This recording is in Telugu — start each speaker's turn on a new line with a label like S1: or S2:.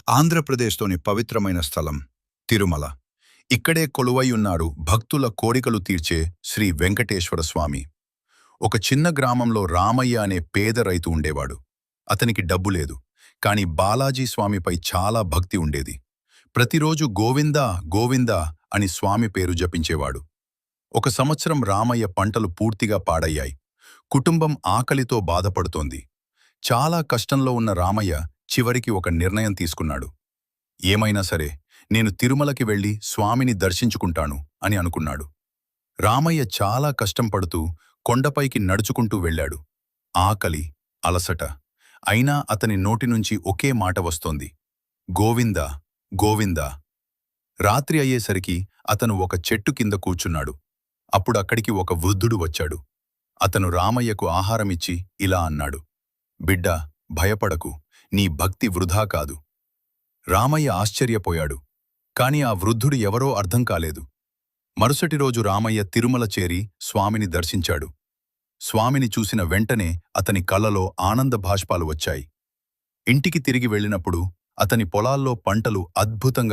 S1: ఆంధ్రప్రదేశ్లోని పవిత్రమైన స్థలం తిరుమల. ఇక్కడే కొలువై ఉన్నారు భక్తుల కోరికలు తీర్చే శ్రీ వెంకటేశ్వర స్వామి. ఒక చిన్న గ్రామంలో రామయ్య అనే పేద రైతు ఉండేవాడు. అతనికి డబ్బు లేదు, కాని బాలాజీ స్వామిపై చాలా భక్తి ఉండేది. ప్రతిరోజు గోవిందా గోవిందా అని స్వామి పేరు జపించేవాడు. ఒక సంవత్సరం రామయ్య పంటలు పూర్తిగా పాడయ్యాయి. కుటుంబం ఆకలితో బాధపడుతోంది. చాలా కష్టంలో ఉన్న రామయ్య చివరికి ఒక నిర్ణయం తీసుకున్నాడు. ఏమైనా సరే నేను తిరుమలకి వెళ్లి స్వామిని దర్శించుకుంటాను అని అనుకున్నాడు. రామయ్య చాలా కష్టం పడుతూ కొండపైకి నడుచుకుంటూ వెళ్ళాడు. ఆకలి, అలసట, అయినా అతని నోటి నుంచి ఒకే మాట వస్తోంది: గోవిందా గోవిందా. రాత్రి అయ్యేసరికి అతను ఒక చెట్టు కింద కూర్చున్నాడు. అప్పుడు అక్కడికి ఒక వృద్ధుడు వచ్చాడు. అతను రామయ్యకు ఆహారమిచ్చి ఇలా అన్నాడు: బిడ్డా, భయపడకు, నీ భక్తి వృధా కాదు. రామయ్య ఆశ్చర్యపోయాడు. కాని ఆ వృద్ధుడు ఎవరో అర్థం కాలేదు. మరుసటి రోజు రామయ్య తిరుమల చేరి స్వామిని దర్శించాడు. స్వామిని చూసిన వెంటనే అతని కళ్ళలో ఆనంద భాష్పాలు వచ్చాయి. ఇంటికి తిరిగి వెళ్ళినప్పుడు అతని పొలాల్లో పంటలు అద్భుతంగా